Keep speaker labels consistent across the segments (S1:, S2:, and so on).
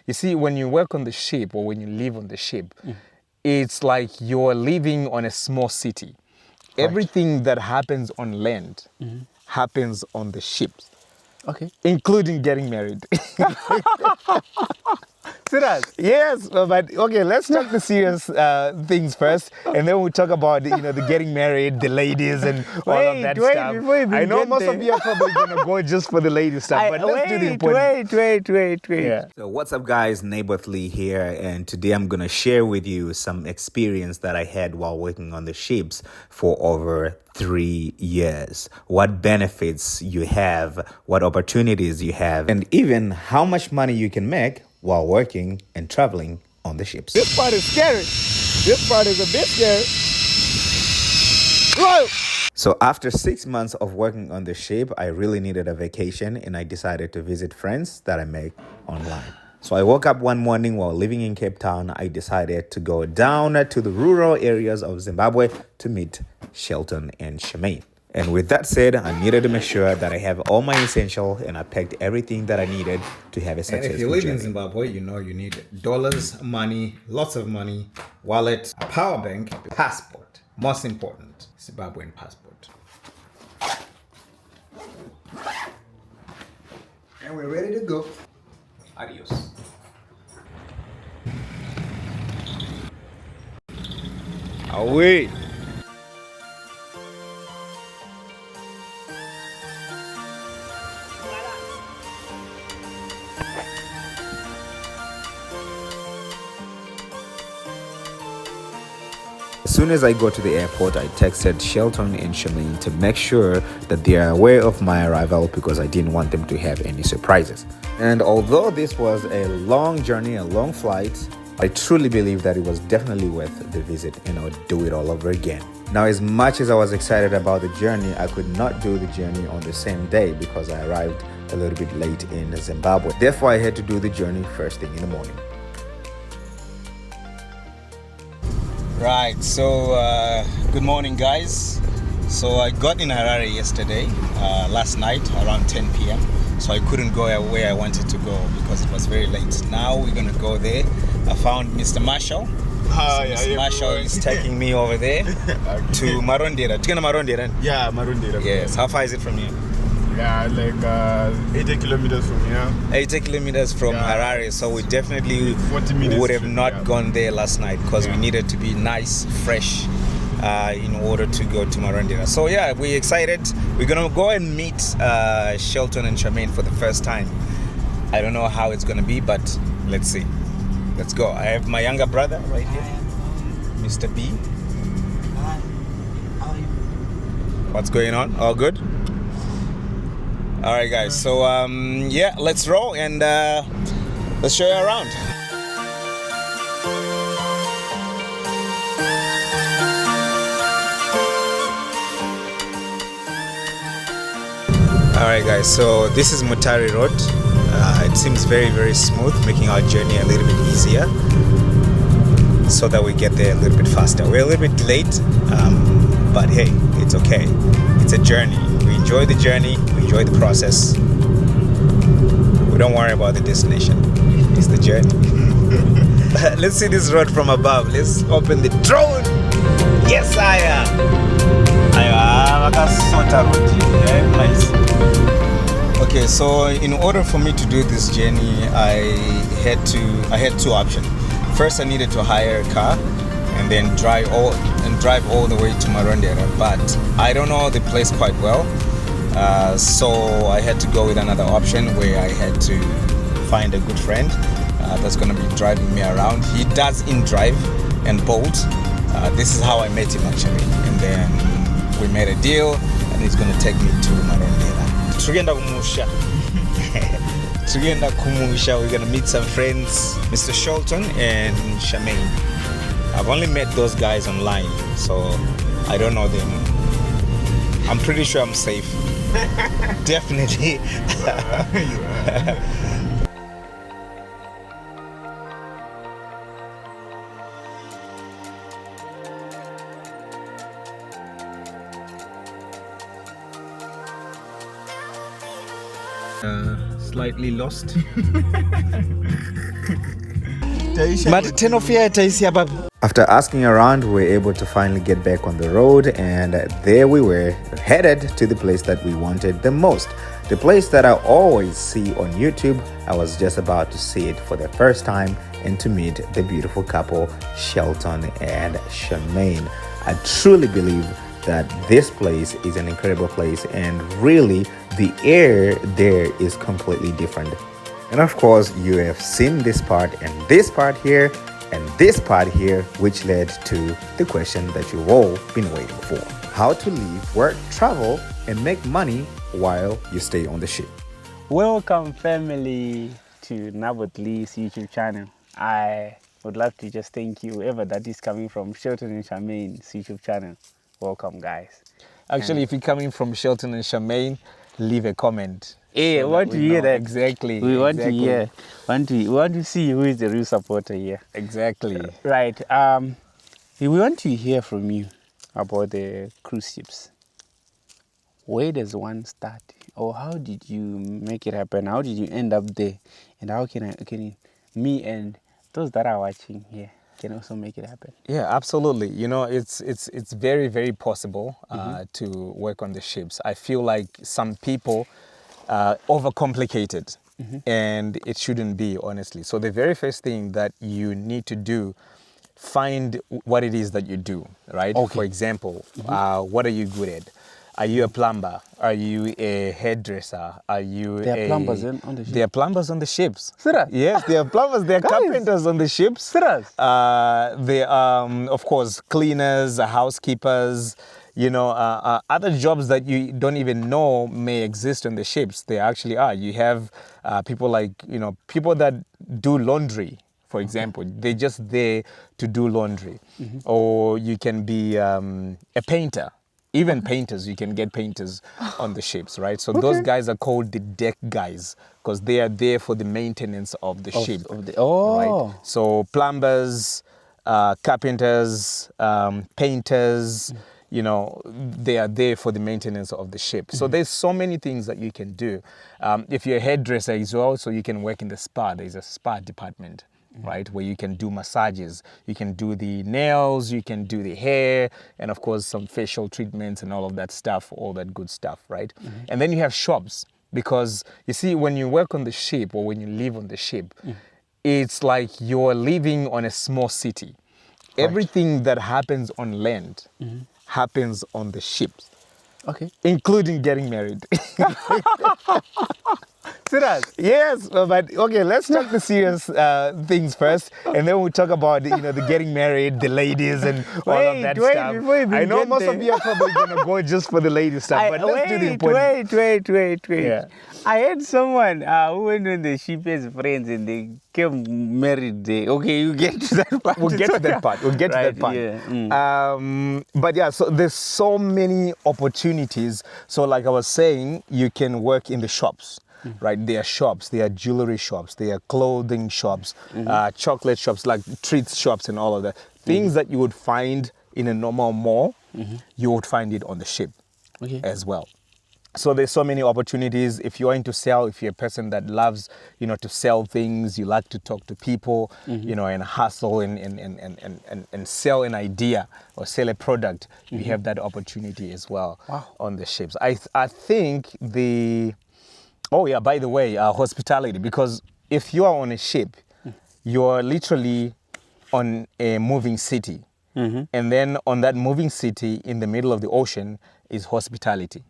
S1: You see, when you work on the ship or when you live on the ship, it's like you're living on a small city. Right. Everything that happens on land happens on the ships.
S2: Okay.
S1: Including getting married.
S2: Serious?
S1: Yes, but okay, let's talk the serious things first, and then we'll talk about the getting married, the ladies, and all of that stuff. I know most of you are probably gonna go just for the lady stuff, but let's do the important.
S2: Wait.
S1: Yeah.
S3: So what's up, guys? Naboth-Lee here, and today I'm gonna share with you some experience that I had while working on the ships for over 3 years. What benefits you have, what opportunities you have, and even how much money you can make while working and traveling on the ships.
S1: This part is scary. This part is a bit scary. Whoa!
S3: So after 6 months of working on the ship, I really needed a vacation, and I decided to visit friends that I met online. So I woke up one morning while living in Cape Town. I decided to go down to the rural areas of Zimbabwe to meet Shelton and Charmaine. And with that said, I needed to make sure that I have all my essentials, and I packed everything that I needed to have a successful
S4: journey. If you live
S3: journey.
S4: in Zimbabwe, you know you need dollars, money, lots of money, wallet, a power bank, passport. Most important, Zimbabwean passport. And we're ready to go. Adios.
S1: Away.
S3: As soon as I got to the airport, I texted Shelton and Charmaine to make sure that they are aware of my arrival because I didn't want them to have any surprises. And although this was a long journey, a long flight, I truly believe that it was definitely worth the visit, and I would do it all over again. Now, as much as I was excited about the journey, I could not do the journey on the same day because I arrived a little bit late in Zimbabwe. Therefore, I had to do the journey first thing in the morning.
S2: Right, so good morning, guys. So I got in Harare yesterday, last night around 10 p.m. So I couldn't go where I wanted to go because it was very late. Now we're gonna go there. I found Mr. Marshall. Mr. Marshall is taking me over there to Marondera. Do you know Marondera?
S5: Yeah, Marondera.
S2: Yes. How far is it from here?
S5: Yeah, like 80 kilometers from here.
S2: 80 kilometers from Harare. So we definitely
S5: 40 minutes
S2: would have not gone there last night because we needed to be nice, fresh, in order to go to Marondera. So yeah, we're excited. We're gonna go and meet Shelton and Charmaine for the first time. I don't know how it's gonna be, but let's see. Let's go. I have my younger brother right here, Mr. B.
S6: Hi. How are you?
S2: What's going on? All good? All right, guys. So yeah, let's roll and let's show you around. All right, guys. So this is Mutare Road. It seems very, very smooth, making our journey a little bit easier, so that we get there a little bit faster. We're a little bit late, but hey, it's okay. It's a journey. We enjoy the journey. We enjoy the process. We don't worry about the destination. It's the journey. Let's see this road from above. Let's open the drone. Yes, I am. Nice. Okay, so in order for me to do this journey, I had two options. First, I needed to hire a car and then drive all the way to Marondera, but I don't know the place quite well, so I had to go with another option where I had to find a good friend that's going to be driving me around. He does in-drive and bolt. This is how I met him actually, and then we made a deal, and he's going to take me to Marondera. Tugenda kumusha. We're gonna meet some friends, Mr. Shelton and Charmaine. I've only met those guys online, so I don't know them. I'm pretty sure I'm safe. Definitely. Slightly lost.
S3: After asking around, we were able to finally get back on the road, and there we were, headed to the place that we wanted the most. The place that I always see on YouTube. I was just about to see it for the first time and to meet the beautiful couple, Shelton and Charmaine. I truly believe that this place is an incredible place, and really the air there is completely different. And of course, you have seen this part and this part here and this part here, which led to the question that you've all been waiting for: how to live, work, travel, and make money while you stay on the ship.
S7: Welcome, family, to Naboth-Lee's YouTube channel. I would love to just thank you, whoever that is coming from Shelton and Charmaine's YouTube channel. Welcome, guys.
S1: Actually, if you're coming from Shelton and Charmaine, leave a comment.
S7: Hey,
S1: so
S7: we want to hear that.
S1: Exactly.
S7: We want to hear. We want to see who is the real supporter here.
S1: Exactly.
S7: Right. We want to hear from you about the cruise ships. Where does one start? Or how did you make it happen? How did you end up there? And how can me and those that are watching here can also make it happen?
S1: Yeah, absolutely. You know, it's very, very possible to work on the ships. I feel like some people overcomplicate it, and it shouldn't be, honestly. So the very first thing that you need to do, find what it is that you do, right?
S7: Okay.
S1: For example, what are you good at? Are you a plumber? Are you a hairdresser? Are you
S7: There are plumbers on the ship.
S1: There are plumbers on the ships.
S7: Serious?
S1: Yes, there are plumbers. There are carpenters on the ships.
S7: Serious?
S1: There are, of course, cleaners, housekeepers, you know, other jobs that you don't even know may exist on the ships. They actually are. You have people like, you know, people that do laundry, for example. They're just there to do laundry. Or you can be a painter. Even painters, you can get painters on the ships, right? So those guys are called the deck guys because they are there for the maintenance of the ship. Right? So plumbers, carpenters, painters, you know, they are there for the maintenance of the ship. So there's so many things that you can do. If you're a hairdresser as well, so you can work in the spa. There's a spa department. Right, where you can do massages, you can do the nails, you can do the hair, and of course some facial treatments and all of that stuff, all that good stuff, right? And then you have shops, because you see, when you work on the ship or when you live on the ship, it's like you're living on a small city. Right. Everything that happens on land happens on the ships.
S7: Okay.
S1: Including getting married.
S7: Serious?
S1: Yes, but okay, let's talk the serious things first, and then we'll talk about, you know, the getting married, the ladies, and all of that stuff. I know most of you are probably gonna go just for the lady stuff, but let's do the important.
S7: Wait.
S1: Yeah.
S7: I had someone who went on the ship as friends and they came married there. Okay, you get to that part.
S1: We'll get to that part. We'll get to that part.
S7: Yeah.
S1: But yeah, so there's so many opportunities. So like I was saying, you can work in the shops. Right, there are shops, there are jewelry shops, there are clothing shops, chocolate shops, like treats shops and all of that. Things that you would find in a normal mall, you would find it on the ship as well. So there's so many opportunities. If you're into sell, if you're a person that loves, you know, to sell things, you like to talk to people, you know, and hustle and sell an idea or sell a product, you have that opportunity as well on the ships. I think the... Oh yeah, by the way, hospitality, because if you are on a ship, you're literally on a moving city. And then on that moving city in the middle of the ocean is hospitality.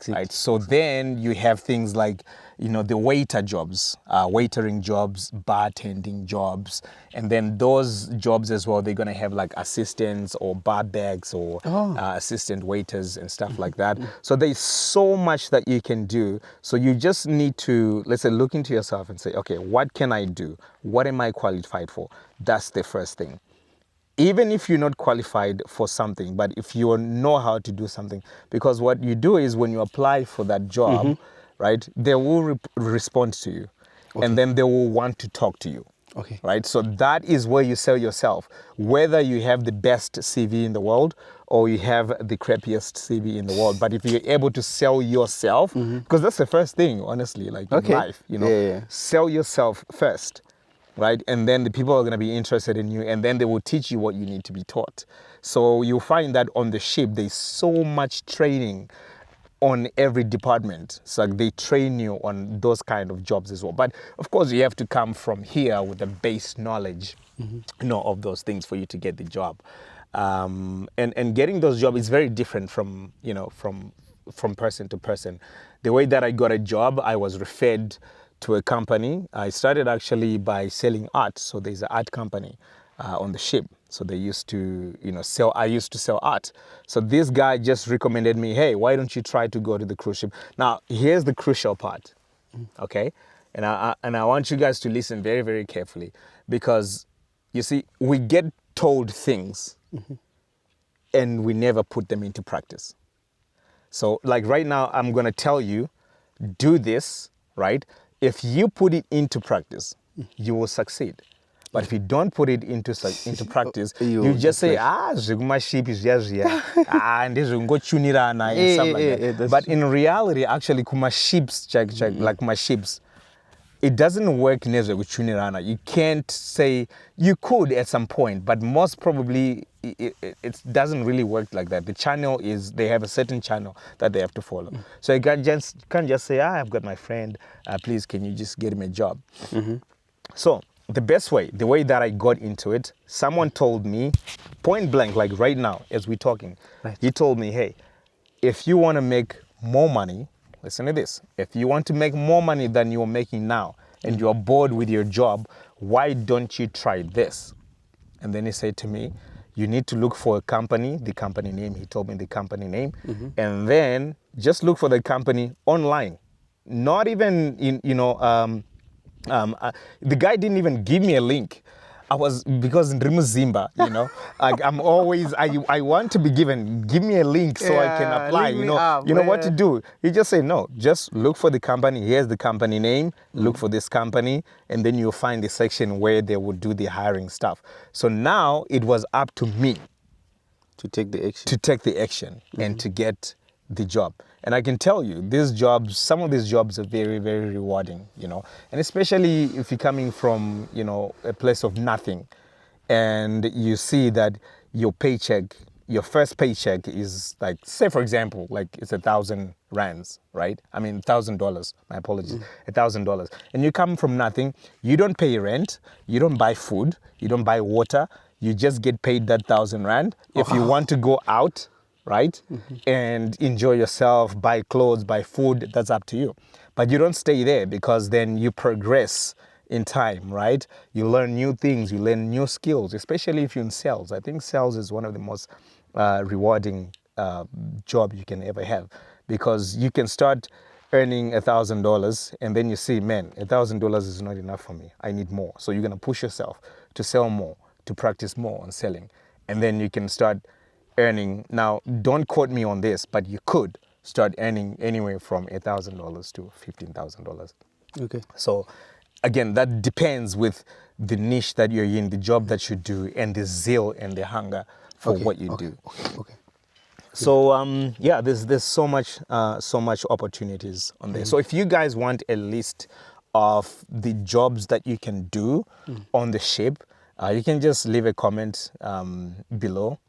S1: Right? So then you have things like, you know, the waiter jobs, waitering jobs, bartending jobs, and then those jobs as well, they're going to have like assistants or bar backs or assistant waiters and stuff like that. So there's so much that you can do. So you just need to, let's say, look into yourself and say, okay, what can I do? What am I qualified for? That's the first thing. Even if you're not qualified for something, but if you know how to do something, because what you do is when you apply for that job, right, they will respond to you, and then they will want to talk to you. Right? So that is where you sell yourself, whether you have the best CV in the world or you have the crappiest CV in the world. But if you're able to sell yourself, because that's the first thing, honestly, like in life, you know, sell yourself first. right? And then the people are going to be interested in you, and then they will teach you what you need to be taught. So you'll find that on the ship, there's so much training on every department. So they train you on those kind of jobs as well. But of course, you have to come from here with the base knowledge, of those things for you to get the job. And getting those jobs is very different from person to person. The way that I got a job, I was referred to a company. I started actually by selling art. So there's an art company on the ship. So they used to, sell. I used to sell art. So this guy just recommended me, hey, why don't you try to go to the cruise ship? Now, here's the crucial part, okay? And I want you guys to listen very, very carefully, because you see, we get told things and we never put them into practice. So like right now, I'm going to tell you, do this, right? If you put it into practice, you will succeed. But if you don't put it into practice, you just say, my ship is just here. And this will go tunirana and stuff like that. But in reality, actually, kuma ships, like my ships, it doesn't work near with tunirana. You can't say, you could at some point, but most probably it doesn't really work like that. The channel is, they have a certain channel that they have to follow. So you can't just say, I've got my friend, please, can you just get him a job? So the way that I got into it, someone told me, point blank, like right now, as we're talking, he told me, hey, if you want to make more money, listen to this. If you want to make more money than you're making now and you're bored with your job, why don't you try this? And then he said to me, you need to look for a company, the company name. He told me the company name. And then just look for the company online. Not even in, the guy didn't even give me a link. Because in Zimba, I'm always, I want to be give me a link so I can apply, you know what to do. You just say, no, just look for the company. Here's the company name, look for this company, and then you'll find the section where they would do the hiring stuff. So now it was up to me
S7: to take the action,
S1: and to get the job. And I can tell you, some of these jobs are very, very rewarding, and especially if you're coming from, a place of nothing, and you see that your first paycheck is like, say for example, like it's 1,000 rands, right? I mean, $1,000, my apologies, $1,000. And you come from nothing, you don't pay rent, you don't buy food, you don't buy water, you just get paid that 1,000 rand. If you want to go out, right? And enjoy yourself, buy clothes, buy food, that's up to you. But you don't stay there, because then you progress in time, right? You learn new things, you learn new skills, especially if you're in sales. I think sales is one of the most rewarding job you can ever have, because you can start earning $1,000 and then you see, man, $1,000 is not enough for me. I need more. So you're going to push yourself to sell more, to practice more on selling. And then you can start earning. Now, don't quote me on this, but you could start earning anywhere from $1,000 to $15,000.
S7: Okay.
S1: So, again, that depends with the niche that you're in, the job that you do, and the zeal and the hunger for what you do.
S7: Okay.
S1: So, there's so much opportunities on there. So, if you guys want a list of the jobs that you can do on the ship, you can just leave a comment below.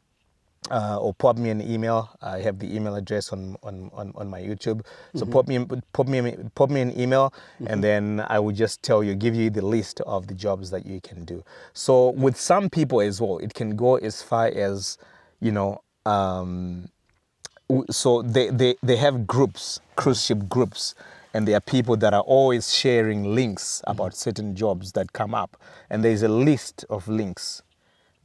S1: Or pop me an email. I have the email address on my YouTube. So pop me an email, and then I will just give you the list of the jobs that you can do. So with some people as well, it can go as far as, so they have groups, cruise ship groups, and there are people that are always sharing links about certain jobs that come up, and there's a list of links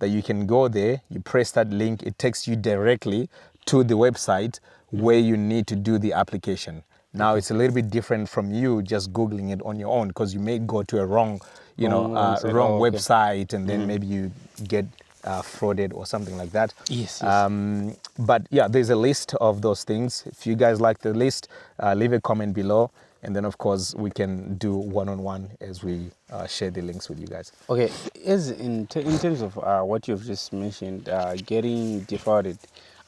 S1: that you can go there, you press that link, it takes you directly to the website where you need to do the application. Now it's a little bit different from you just Googling it on your own, because you may go to a wrong website, and then maybe you get frauded or something like that.
S7: Yes.
S1: But yeah, there's a list of those things. If you guys like the list, leave a comment below. And then, of course, we can do one-on-one as we share the links with you guys.
S7: Okay, as in terms of what you've just mentioned, getting defrauded,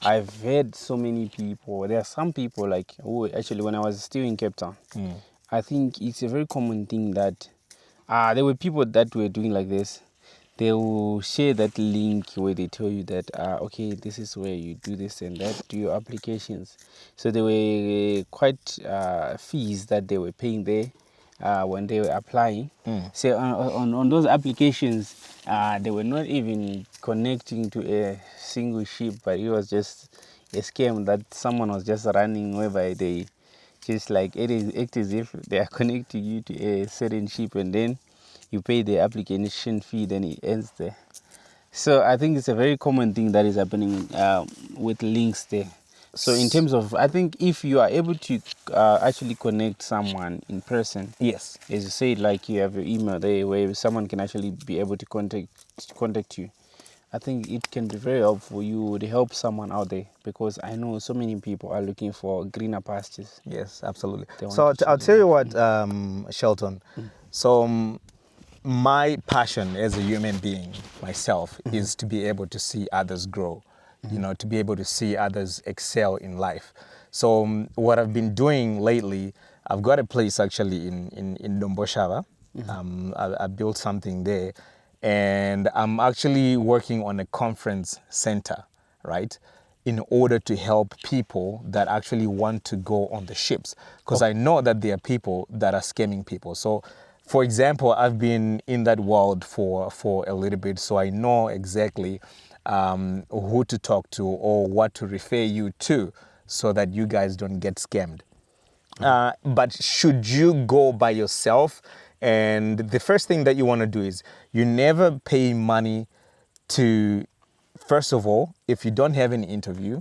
S7: I've heard so many people. There are some people who actually, when I was still in Cape Town, I think it's a very common thing that There were people that were doing like this. They will share that link where they tell you that, okay, this is where you do this and that, do your applications. So there were quite fees that they were paying there when they were applying. So on those applications, they were not even connecting to a single ship, but it was just a scam that someone was just running whereby they just like act as if they are connecting you to a certain ship, and then you pay the application fee, then it ends there. So I think it's a very common thing that is happening with links there. So in terms of, I think if you are able to actually connect someone in person,
S1: Yes.
S7: as you said, like you have your email there where someone can actually be able to contact you, I think it can be very helpful. You would help someone out there, because I know so many people are looking for greener pastures.
S1: Yes, absolutely.
S7: They want
S1: So
S7: to
S1: I'll
S7: change
S1: tell you
S7: their
S1: what, Shelton. So my passion as a human being, myself, is to be able to see others grow, you know, to be able to see others excel in life. So what I've been doing lately, I've got a place actually in Domboshava. I built something there, and I'm actually working on a conference center, right, in order to help people that actually want to go on the ships, because I know that there are people that are scamming people. So for example, I've been in that world for a little bit, so I know exactly who to talk to or what to refer you to, so that you guys don't get scammed. But should you go by yourself, and the first thing that you want to do is you never pay money to, first of all, if you don't have an interview,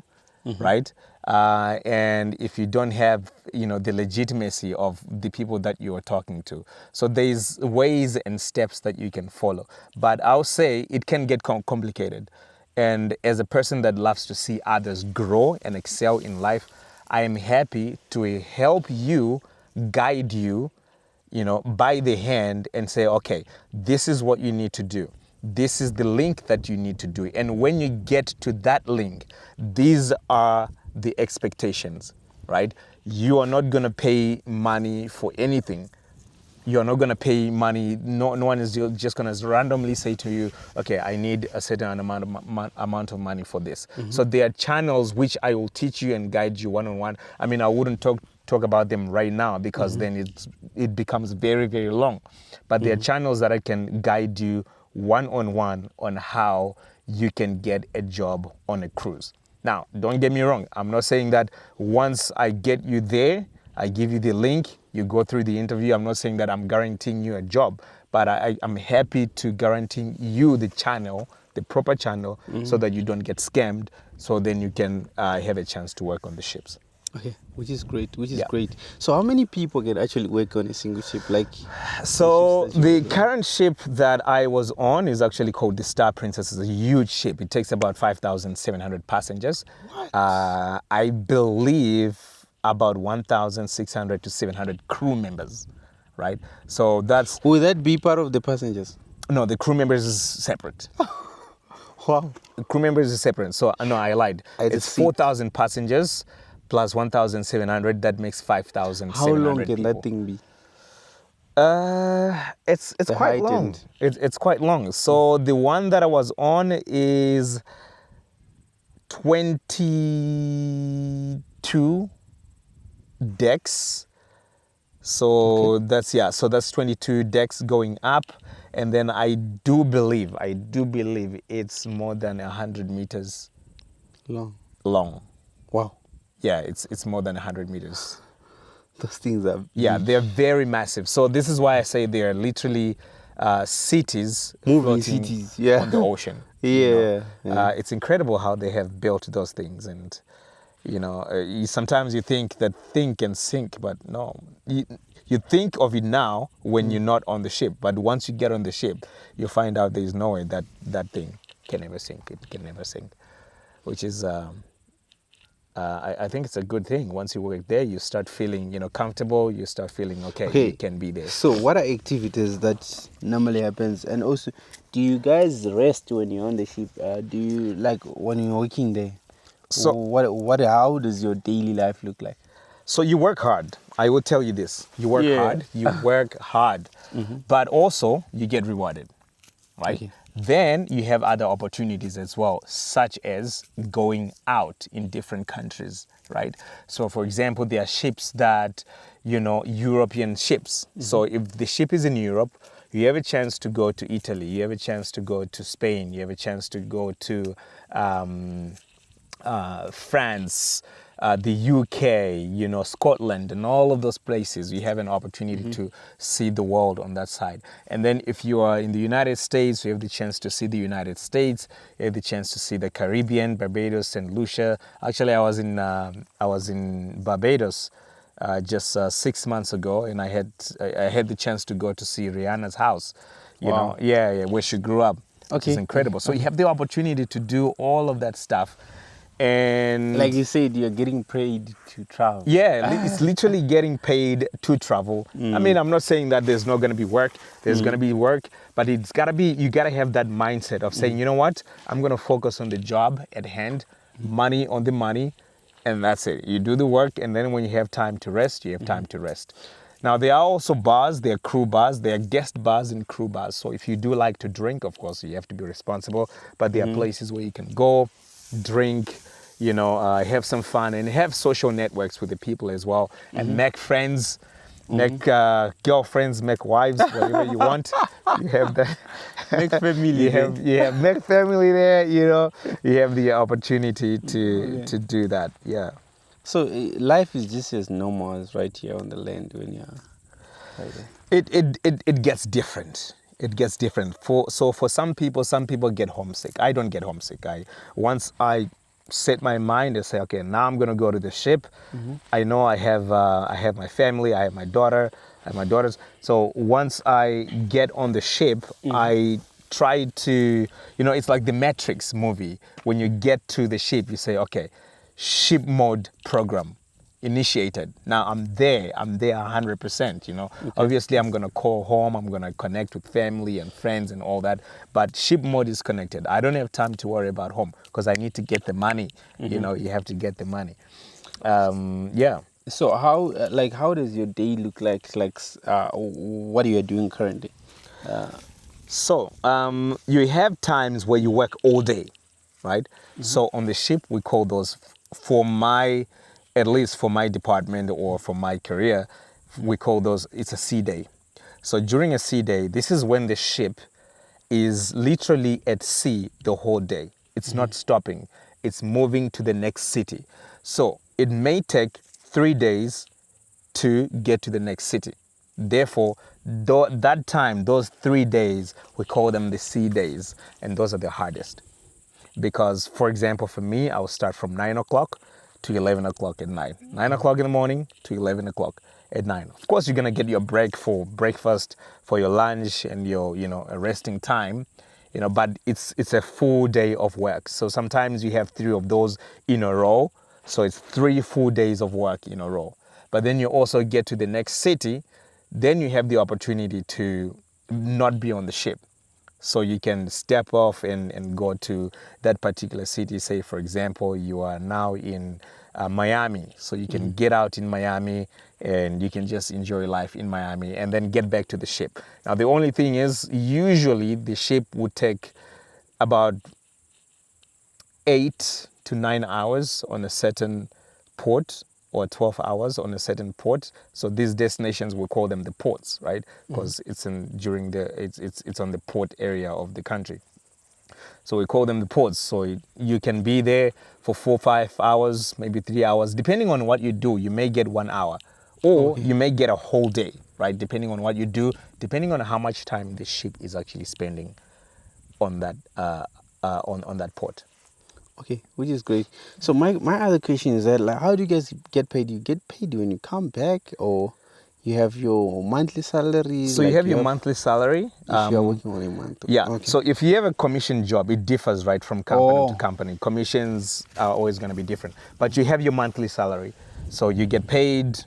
S1: right? And if you don't have, you know, the legitimacy of the people that you are talking to. So there's ways and steps that you can follow. But I'll say it can get complicated. And as a person that loves to see others grow and excel in life, I am happy to help you, guide you, you know, by the hand and say, okay, this is what you need to do. This is the link that you need to do. And when you get to that link, these are the expectations, right? You are not going to pay money for anything. You're not going to pay money. No one is just going to randomly say to you, okay, I need a certain amount of money for this. So there are channels which I will teach you and guide you one-on-one. I mean, I wouldn't talk about them right now, because then it becomes very, very long. But there are channels that I can guide you one-on-one on how you can get a job on a cruise. Now, don't get me wrong. I'm not saying that once I get you there, I give you the link, you go through the interview. I'm not saying that I'm guaranteeing you a job, but I'm happy to guarantee you the channel, the proper channel, so that you don't get scammed, so then you can have a chance to work on the ships.
S7: Okay, which is great, great. So how many people can actually work on a single ship? Like,
S1: so the current ship that I was on is actually called the Star Princess. It's a huge ship. It takes about 5,700 passengers.
S7: What?
S1: I believe about 1,600 to 700 crew members, right? So that's...
S7: Will that be part of the passengers?
S1: No, the crew members is separate.
S7: Wow.
S1: The crew members is separate. So, no, I lied. It's 4,000 passengers plus 1,700. That makes 5,700
S7: How long can
S1: people.
S7: that thing be?
S1: It's quite long. It's quite long. So the one that I was on is 22 decks. So that's 22 decks going up, and then I do believe it's more than 100 meters long.
S7: Wow.
S1: Yeah, it's more than 100 meters.
S7: Those things are...
S1: Yeah, they're very massive. So this is why I say they are literally cities,
S7: moving
S1: floating
S7: cities,
S1: on the ocean.
S7: Yeah.
S1: It's incredible how they have built those things. And, you know, sometimes you think that thing can sink, but no. You think of it now when you're not on the ship. But once you get on the ship, you find out there's no way that thing can ever sink. It can never sink, which is... I think it's a good thing. Once you work there, you start feeling, you know, comfortable. You start feeling okay. You can be there.
S7: So, what are activities that normally happens? And also, do you guys rest when you're on the ship? Do you, like, when you're working there? So, how does your daily life look like?
S1: So you work hard. I will tell you this. You work hard, but also you get rewarded, right?
S7: Okay.
S1: Then you have other opportunities as well, such as going out in different countries, right? So for example, there are ships that, European ships. So if the ship is in Europe, you have a chance to go to Italy, you have a chance to go to Spain, you have a chance to go to France, the UK, Scotland, and all of those places. You have an opportunity to see the world on that side. And then if you are in the United States, you have the chance to see the United States. You have the chance to see the Caribbean, Barbados, St. Lucia. Actually, I was in Barbados just 6 months ago, and I had the chance to go to see Rihanna's house. Where she grew up. Which is incredible. So you have the opportunity to do all of that stuff. And
S7: like you said, you're getting paid to travel.
S1: Yeah, it's literally getting paid to travel. I mean, I'm not saying that there's not going to be work. There's going to be work, but you got to have that mindset of saying, you know what, I'm going to focus on the job at hand, money on the money, and that's it. You do the work, and then when you have time to rest, you have time to rest. Now, there are also bars, there are crew bars, there are guest bars and crew bars. So if you do like to drink, of course, you have to be responsible, but there are places where you can go, drink, have some fun and have social networks with the people as well, and make friends, make girlfriends, make wives, whatever you want. You have that.
S7: Make family.
S1: Make family there. You have the opportunity to do that. Yeah.
S7: So life is just as normal as right here on the land when you're right there.
S1: It gets different. It gets different. For some people get homesick. I don't get homesick. Once I set my mind and say, okay, now I'm gonna go to the ship. I know I have my family. I have my daughter. I have my daughters. So once I get on the ship, I try to, it's like the Matrix movie. When you get to the ship, you say, okay, ship mode program initiated. Now I'm there 100%, Obviously I'm going to call home, I'm going to connect with family and friends and all that, but ship mode is connected. I don't have time to worry about home because I need to get the money. You have to get the money.
S7: So how does your day look like? What are you doing currently?
S1: So you have times where you work all day, right? So on the ship, we call those, at least for my department or for my career, we call those, it's a sea day. So during a sea day, this is when the ship is literally at sea the whole day. It's not stopping. It's moving to the next city. So it may take 3 days to get to the next city. Therefore, that time, those 3 days, we call them the sea days. And those are the hardest. Because, for example, for me, I will start from 9 o'clock to 11 o'clock at night. 9 o'clock in the morning to 11 o'clock at night. Of course, you're going to get your break for breakfast, for your lunch, and your, a resting time. But it's a full day of work. So sometimes you have 3 of those in a row. So it's 3 full days of work in a row. But then you also get to the next city. Then you have the opportunity to not be on the ship. So you can step off and go to that particular city. Say, for example, you are now in Miami. So you can get out in Miami and you can just enjoy life in Miami and then get back to the ship. Now, the only thing is, usually the ship would take about 8 to 9 hours on a certain port, or 12 hours on a certain port. So these destinations, we call them the ports, right? Because it's on the port area of the country. So we call them the ports. So you can be there for 4 or 5 hours, maybe 3 hours, depending on what you do. You may get 1 hour, or you may get a whole day, right? Depending on what you do, depending on how much time the ship is actually spending on that on that port.
S7: Okay, which is great. So my other question is that, how do you guys get paid? You get paid when you come back, or you have your monthly salary?
S1: So you have your monthly salary.
S7: If you are working on a month.
S1: Yeah. Okay. So if you have a commission job, it differs, right, from company to company. Commissions are always going to be different. But you have your monthly salary. So you get paid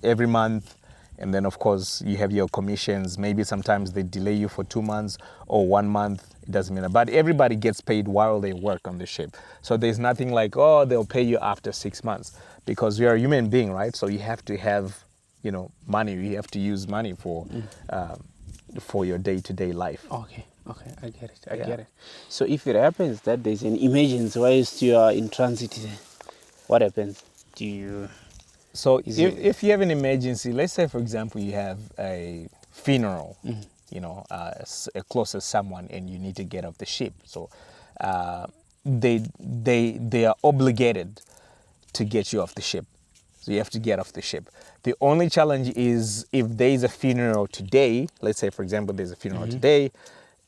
S1: every month. And then, of course, you have your commissions. Maybe sometimes they delay you for 2 months or 1 month. It doesn't matter. But everybody gets paid while they work on the ship. So there's nothing like, they'll pay you after 6 months. Because you're a human being, right? So you have to have money. You have to use money for your day-to-day life.
S7: Okay, I get it. I get it. So if it happens that there's an emergency whilst you are in transit, what happens?
S1: So if you have an emergency, let's say for example you have a funeral, a closest someone, and you need to get off the ship. So they are obligated to get you off the ship. So you have to get off the ship. The only challenge is if there is a funeral today, let's say for example there's a funeral today,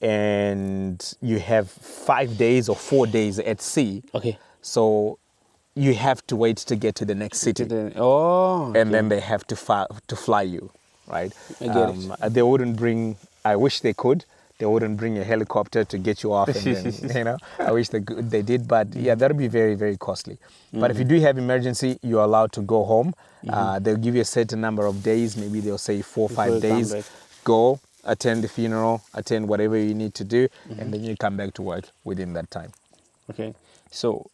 S1: and you have 5 days or 4 days at sea.
S7: Okay.
S1: So you have to wait to get to the next city. And then they have to fly you, right?
S7: I get it.
S1: They wouldn't bring, I wish they could, they wouldn't bring a helicopter to get you off. And then, I wish they did, but yeah, that would be very, very costly. But if you do have emergency, you're allowed to go home. They'll give you a certain number of days, maybe they'll say 4 or 5 days. Go, attend the funeral, attend whatever you need to do, and then you come back to work within that time.
S7: Okay. So,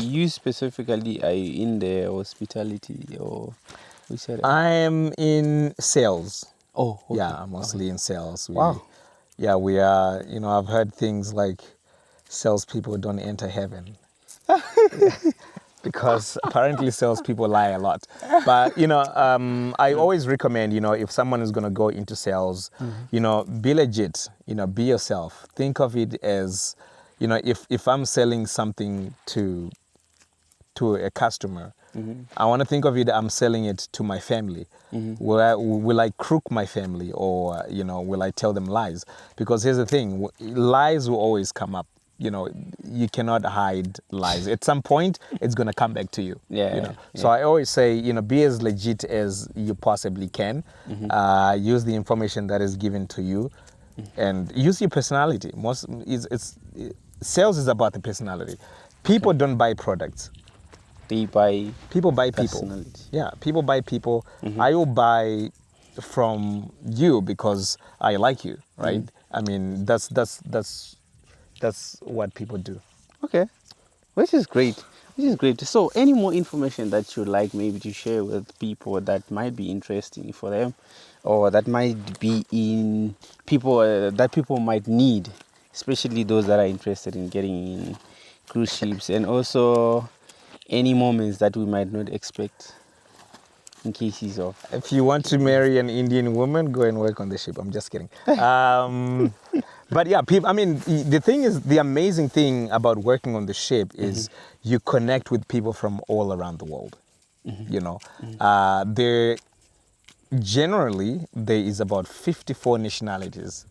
S7: you specifically, are you in the hospitality or we said?
S1: I am in sales.
S7: Oh, okay.
S1: Yeah, I'm mostly in sales.
S7: Wow.
S1: Yeah, we are, I've heard things like salespeople don't enter heaven. Because apparently salespeople lie a lot. But, I always recommend, if someone is going to go into sales, be legit, be yourself. Think of it as, if I'm selling something to a customer, I want to think of it, I'm selling it to my family. Will I crook my family, or, will I tell them lies? Because here's the thing, lies will always come up. You cannot hide lies. At some point, it's going to come back to you. So I always say, be as legit as you possibly can. Use the information that is given to you, and use your personality. Sales is about the personality. People don't buy products. People buy people. Yeah, people buy people. I will buy from you because I like you, right? I mean, that's what people do.
S7: Okay, which is great. So, any more information that you'd like maybe to share with people that might be interesting for them, or that might be in people that people might need, especially those that are interested in getting in cruise ships, and also any moments that we might not expect in cases of.
S1: If you want to marry an Indian woman, go and work on the ship. I'm just kidding. But yeah, the thing is, the amazing thing about working on the ship is you connect with people from all around the world. There is about 54 nationalities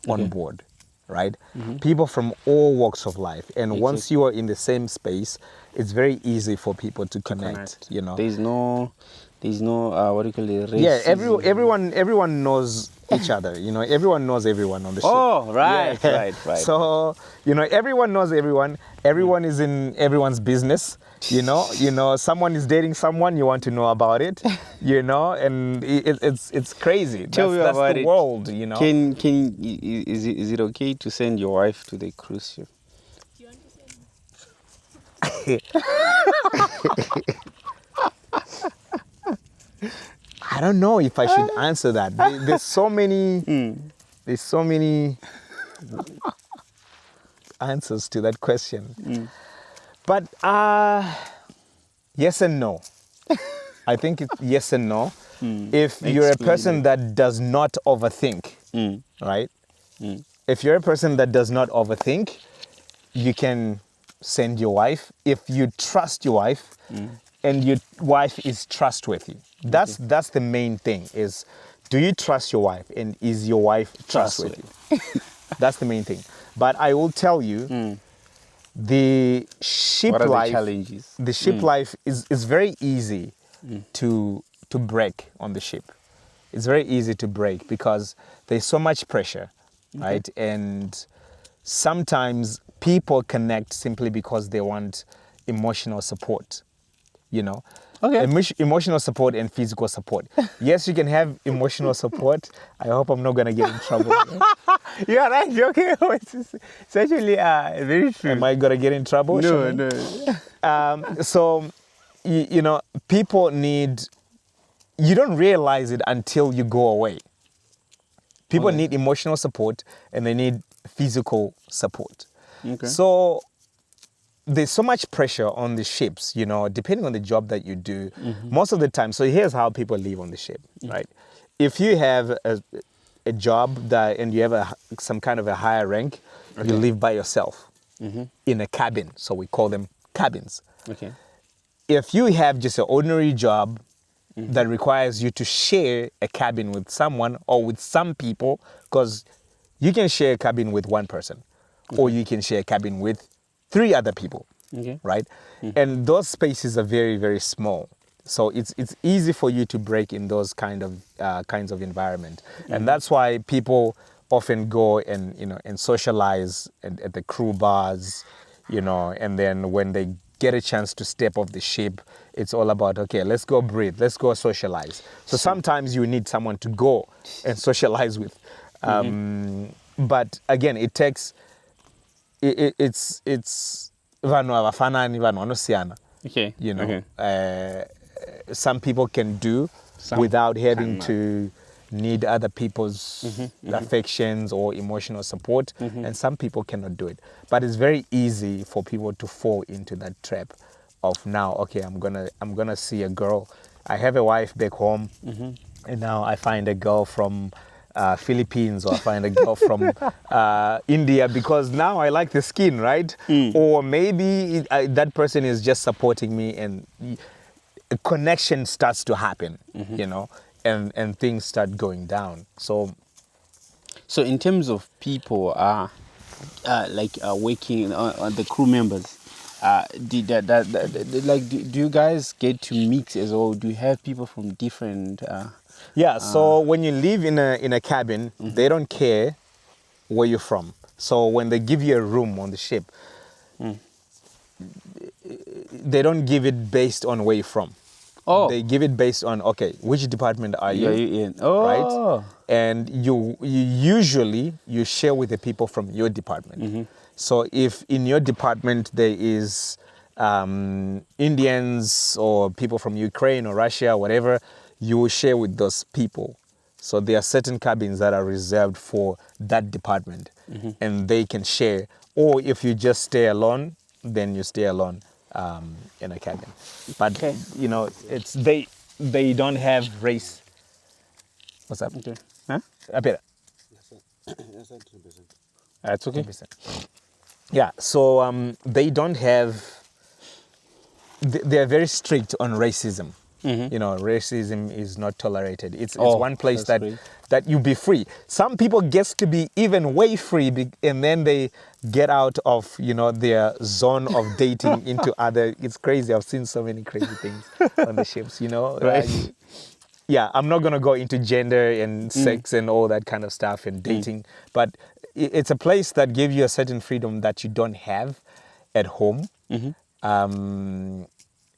S1: on board, right? People from all walks of life. And once you are in the same space, it's very easy for people to connect.
S7: There's no what do you call it? Racism.
S1: Yeah, everyone knows each other. Everyone knows everyone on the ship.
S7: Oh, right.
S1: So, everyone knows everyone. Everyone is in everyone's business. Someone is dating someone, you want to know about it. And it's crazy.
S7: Tell me about
S1: the
S7: it.
S1: World.
S7: Is it okay to send your wife to the cruise ship?
S8: Do you want to send?
S1: I don't know if I should answer that. There's so many. There's so many answers to that question. But yes and no. I think it's yes and no. If you're a person that does not overthink, right? If you're a person that does not overthink, you can send your wife. If you trust your wife, and your wife is trustworthy. That's the main thing, is do you trust your wife, and is your wife trustworthy? That's the main thing. But I will tell you, the ship
S7: what are
S1: life,
S7: the challenges?
S1: The ship life is very easy to break on the ship. It's very easy to break because there's so much pressure, right? And sometimes people connect simply because they want emotional support. Emotional support and physical support. Yes, you can have emotional support. I hope I'm not gonna get in trouble.
S7: Yeah, right. Okay, it's actually very true.
S1: Am I gonna get in trouble?
S7: No.
S1: So, people need you don't realize it until you go away. People need emotional support and they need physical support.
S7: Okay.
S1: So there's so much pressure on the ships, you know, depending on the job that you do. Most of the time, so here's how people live on the ship, right? If you have a job that and you have some kind of a higher rank, you live by yourself in a cabin. So we call them cabins.
S7: Okay.
S1: If you have just an ordinary job that requires you to share a cabin with someone or with some people, because you can share a cabin with one person or you can share a cabin with 3 other people, right? And those spaces are very, very small. So it's easy for you to break in those kinds of environment. And that's why people often go and, you know, and socialize at the crew bars, you know, and then when they get a chance to step off the ship, it's all about, okay, let's go breathe, let's go socialize. So sometimes you need someone to go and socialize with. But again, it takes, it's vanhu havafanani, vanhu vanosiyana.
S7: Okay.
S1: You know, some people can do without having to need other people's affections or emotional support, and some people cannot do it. But it's very easy for people to fall into that trap of now, okay, I'm gonna see a girl. I have a wife back home, and now I find a girl from Philippines, or I find a girl from India because now I like the skin, right? Or maybe that person is just supporting me, and a connection starts to happen, you know, and things start going down. So
S7: in terms of people, working on the crew members, do you guys get to mix as well? Do you have people from different?
S1: Yeah. So when you live in a cabin, they don't care where you're from. So when they give you a room on the ship, they don't give it based on where you're from.
S7: Oh.
S1: They give it based on, okay, which department are you?
S7: in? Oh.
S1: Right? And you usually share with the people from your department. So if in your department there is Indians or people from Ukraine or Russia, whatever, you will share with those people. So there are certain cabins that are reserved for that department, and they can share. Or if you just stay alone, then you stay alone in a cabin. But you know, it's they don't have race. What's up?
S7: Okay. Huh?
S1: Better.
S7: That's okay.
S1: 10%. Yeah. So they don't have. They are very strict on racism. You know, racism is not tolerated. It's one place that you be free. Some people get to be even way free, and then they get out of, you know, their zone of dating into other. It's crazy. I've seen so many crazy things on the ships. You know,
S7: right?
S1: Yeah, I'm not gonna go into gender and sex and all that kind of stuff and dating, but it's a place that gives you a certain freedom that you don't have at home.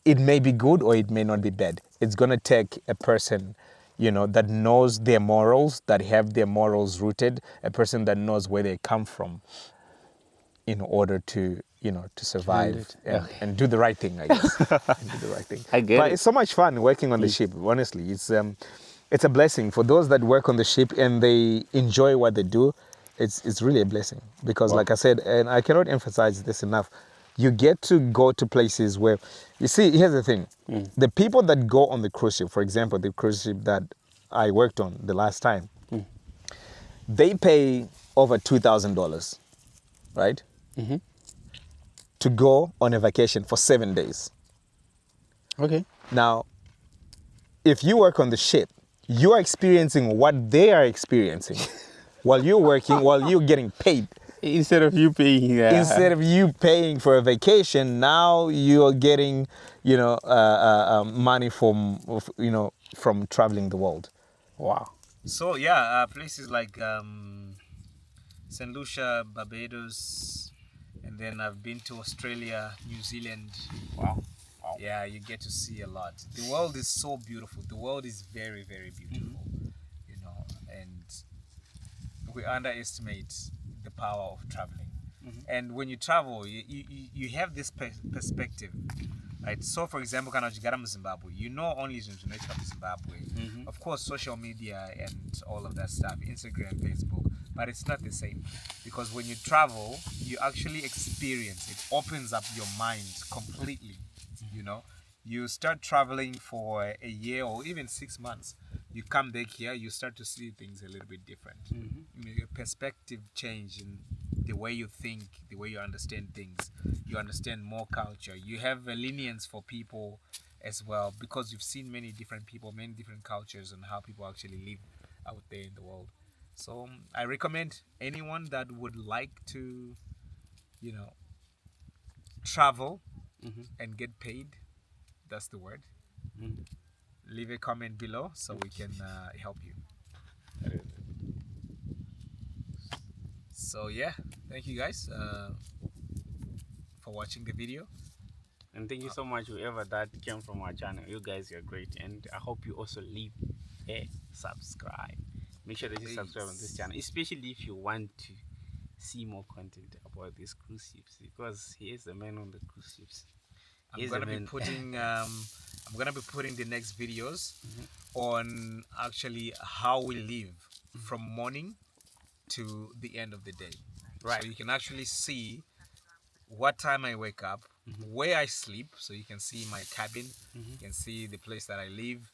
S1: It may be good or it may not be bad. It's going to take a person, you know, that knows their morals, that have their morals rooted, a person that knows where they come from in order to, you know, to survive and do the right thing, I guess. And do the right thing.
S7: I get it.
S1: It's so much fun working on the ship, honestly. It's a blessing. For those that work on the ship and they enjoy what they do, it's really a blessing. Because like I said, and I cannot emphasize this enough, you get to go to places where, you see, here's the thing. The people that go on the cruise ship, for example, the cruise ship that I worked on the last time, they pay over $2,000, right? To go on a vacation for 7 days.
S7: Okay.
S1: Now, if you work on the ship, you are experiencing what they are experiencing while you're working, while you're getting paid.
S7: Instead of you paying,
S1: instead of you paying for a vacation, now you're getting, you know, money from, you know, from traveling the world.
S7: Wow.
S2: So yeah, places like St. Lucia, Barbados, and then I've been to Australia, New Zealand.
S7: Wow.
S2: Yeah, you get to see a lot. The world is so beautiful. The world is very, very beautiful. You know, and we underestimate the power of traveling. And when you travel, you have this perspective right? So for example, kana uchigara muZimbabwe, you know only zvinhu zvinoitika muZimbabwe. Of course, social media and all of that stuff, Instagram, Facebook, but it's not the same, because when you travel, you actually experience. It opens up your mind completely. You know, you start traveling for a year or even 6 months. You come back here, you start to see things a little bit different. You know, your perspective change in the way you think, the way you understand things. You understand more culture. You have a lenience for people as well, because you've seen many different people, many different cultures, and how people actually live out there in the world. So I recommend anyone that would like to, you know, travel and get paid. That's the word. Leave a comment below so we can help you. So yeah, thank you guys for watching the video.
S7: And thank you so much, whoever that came from our channel. You guys are great, and I hope you also leave a subscribe. Make sure that you subscribe on this channel, especially if you want to see more content about these cruise ships, because he is the man on the cruise ships.
S2: I'm gonna be putting the next videos on actually how we live from morning to the end of the day. Right. So you can actually see what time I wake up, where I sleep, so you can see my cabin, you can see the place that I live,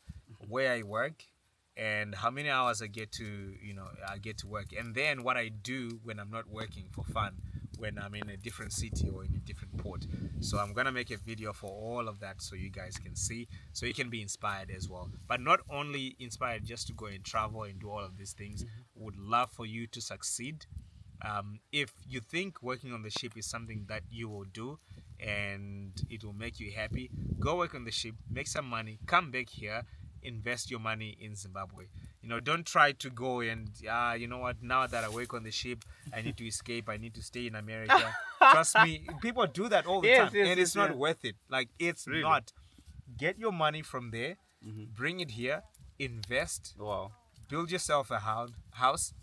S2: where I work, and how many hours I get to work, and then what I do when I'm not working for fun, when I'm in a different city or in a different port. So I'm gonna make a video for all of that so you guys can see, so you can be inspired as well. But not only inspired just to go and travel and do all of these things, would love for you to succeed. If you think working on the ship is something that you will do and it will make you happy, go work on the ship, make some money, come back here, invest your money in Zimbabwe. You know, don't try to go and you know what, now that I work on the ship, I need to escape, I need to stay in America. Trust me, people do that all the time, and it's not worth it. Like, it's really not. Get your money from there, bring it here, invest, build yourself a house,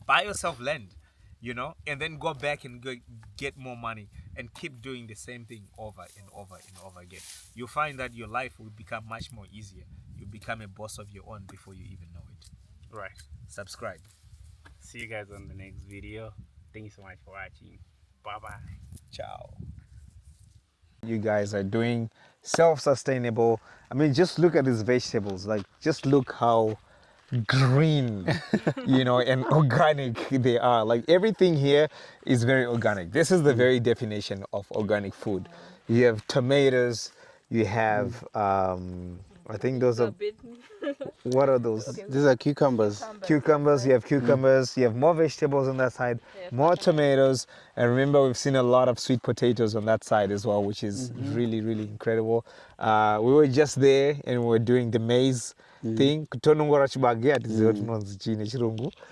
S2: buy yourself land, you know, and then go back and go get more money and keep doing the same thing over and over and over again. You'll find that your life will become much more easier. You become a boss of your own before you even know it.
S7: Right.
S2: Subscribe.
S7: See you guys on the next video. Thank you so much for watching. Bye-bye.
S2: Ciao.
S1: You guys are doing self-sustainable. I mean, just look at these vegetables. Like, just look how green, you know, and organic they are. Like, everything here is very organic. This is the very definition of organic food. You have tomatoes, you have I think those are, what are those?
S8: Okay.
S7: These are cucumbers.
S1: Cucumbers, you have cucumbers, you have more vegetables on that side, more tomatoes, and remember we've seen a lot of sweet potatoes on that side as well, which is really, really incredible. We were just there and we were doing the maize thing.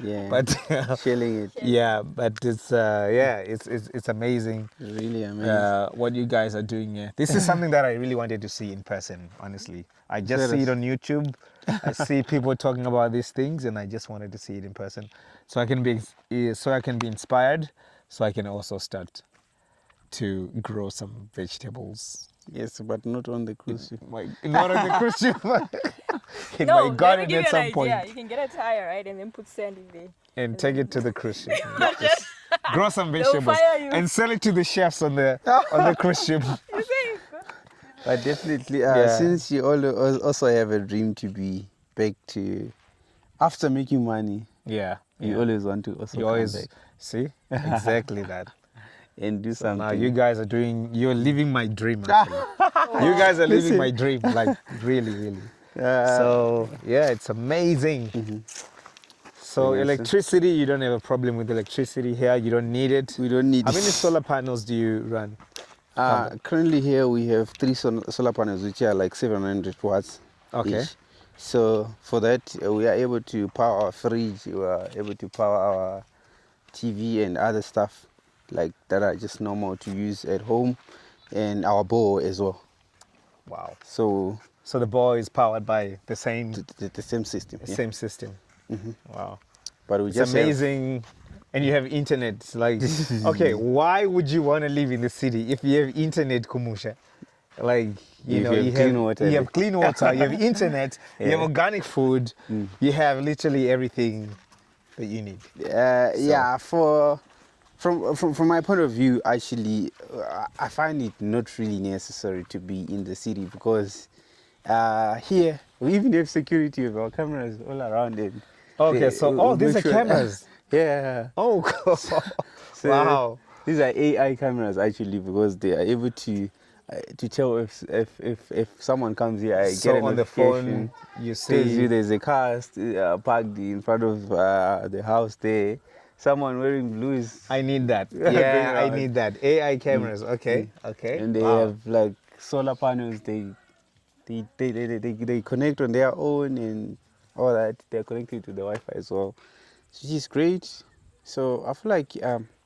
S7: Yeah.
S1: But
S7: Shelling it.
S1: yeah, but it's it's amazing.
S7: Really amazing.
S1: What you guys are doing here. This is something that I really wanted to see in person, honestly. I just see it on YouTube. I see people talking about these things, and I just wanted to see it in person, so I can be inspired, so I can also start to grow some vegetables.
S7: Yes, but not on the cruise ship.
S1: Not on the cruise ship. In
S8: No,
S1: my garden
S8: let me give
S1: at
S8: you
S1: some
S8: an
S1: point.
S8: idea. You can get a tire, right, and then put sand in there.
S1: And take it to the cruise ship. Just grow some vegetables
S8: fire you.
S1: and sell it to the chefs on the cruise ship.
S8: You see?
S7: But definitely,
S1: Yeah.
S7: since you also have a dream to be back to, after making money,
S1: Yeah.
S7: you always want to also
S1: You
S7: come
S1: always
S7: back
S1: see exactly that.
S7: and do
S1: So
S7: something.
S1: now you guys are you're living my dream actually. You guys are living my dream, like really, really. So yeah, it's amazing. So electricity, you don't have a problem with electricity here. You don't need it.
S7: We don't need
S1: How many solar panels do you run?
S7: currently here we have 3 solar panels which are like 700 watts
S1: Okay.
S7: each. So for that we are able to power our fridge, we are able to power our TV and other stuff like that are just normal to use at home, and our bowl as well.
S1: Wow.
S7: So
S1: the ball is powered by the same
S7: the same system. Yeah.
S1: same system. Wow.
S7: But we
S1: It's
S7: just
S1: amazing. And you have internet. It's like, okay, why would you want to live in the city if you have internet, Kumusha? Like, you know,
S7: have clean water.
S1: You have clean water, you have internet, you have organic food, you have literally everything that you need.
S7: Yeah, from my point of view, actually, I find it not really necessary to be in the city because here we even have security with our cameras all around it.
S1: Okay, these are cameras.
S7: Yeah.
S1: Oh,
S7: So
S1: wow.
S7: These are AI cameras actually because they are able to tell if someone comes here. I
S1: So
S7: get a
S1: on the
S7: notification,
S1: phone, you
S7: tells you
S1: see.
S7: there's a car parked in front of the house there. Someone wearing blue is.
S1: I need that.
S7: going
S1: Yeah, I
S7: around.
S1: need that. AI cameras. Okay, okay.
S7: And they
S1: Wow.
S7: have like solar panels. They connect on their own and all that. They're connected to the Wi-Fi as well, which is great. So I feel like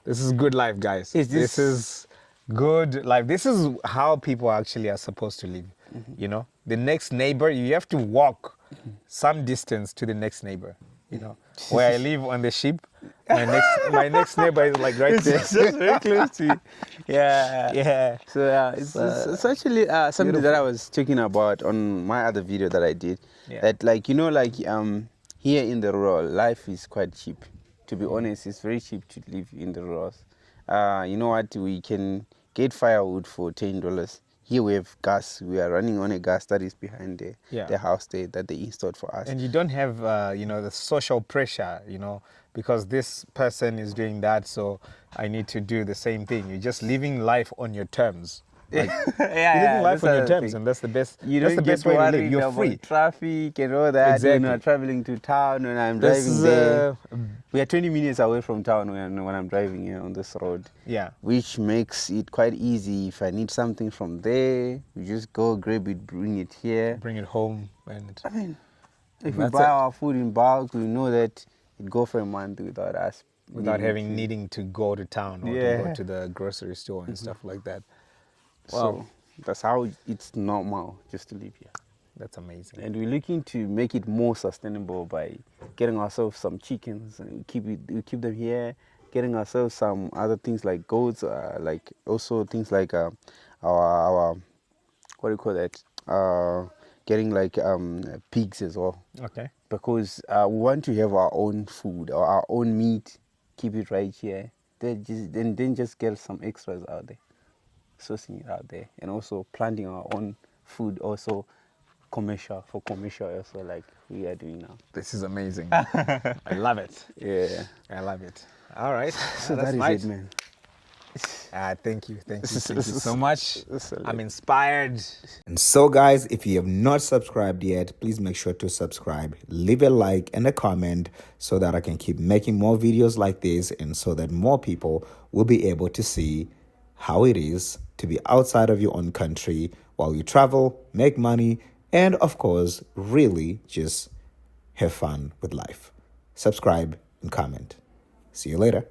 S1: This is good life, guys. This is good life. This is how people actually are supposed to live. You know, the next neighbor, you have to walk some distance to the next neighbor. You know, where I live on the ship, my next neighbor is like right there.
S7: It's just very close to you. Yeah.
S1: Yeah.
S7: So it's actually something that I was talking about on my other video that I did.
S1: Yeah.
S7: That like here in the rural, life is quite cheap. To be honest, it's very cheap to live in the rurals. You know what? We can get firewood for $10. Here we have gas. We are running on a gas that is behind the house there that they installed for us.
S1: And you don't have, the social pressure, because this person is doing that, so I need to do the same thing. You're just living life on your terms. Like, you're living life on your terms, and that's the best. That's the best way to live. You're free.
S7: Traffic and all that.
S1: Exactly.
S7: When I'm traveling to town, when I'm driving there. We are 20 minutes away from town when I'm driving here on this road.
S1: Yeah.
S7: Which makes it quite easy. If I need something from there, we just go grab it, bring it here.
S1: Bring it home. And
S7: I mean, if we buy our food in bulk, we know that it go for a month without us.
S1: Without needing to go to town or to go to the grocery store and stuff like that. Wow.
S7: So that's how it's normal just to live here.
S1: That's amazing.
S7: And we're looking to make it more sustainable by getting ourselves some chickens and we keep them here, getting ourselves some other things like goats, like also things like our what do you call that? Getting like pigs as well.
S1: Okay.
S7: Because we want to have our own food or our own meat, keep it right here. Then just get some extras out there. Sourcing it out there and also planting our own food also commercial also like we are doing now.
S1: This is amazing. I love it.
S7: Yeah,
S1: I love it. All right.
S7: So that is nice. It, man.
S1: Thank you so much. I'm inspired.
S3: And so guys, if you have not subscribed yet, please make sure to subscribe, leave a like and a comment so that I can keep making more videos like this and so that more people will be able to see how it is to be outside of your own country while you travel, make money, and of course, really just have fun with life. Subscribe and comment. See you later.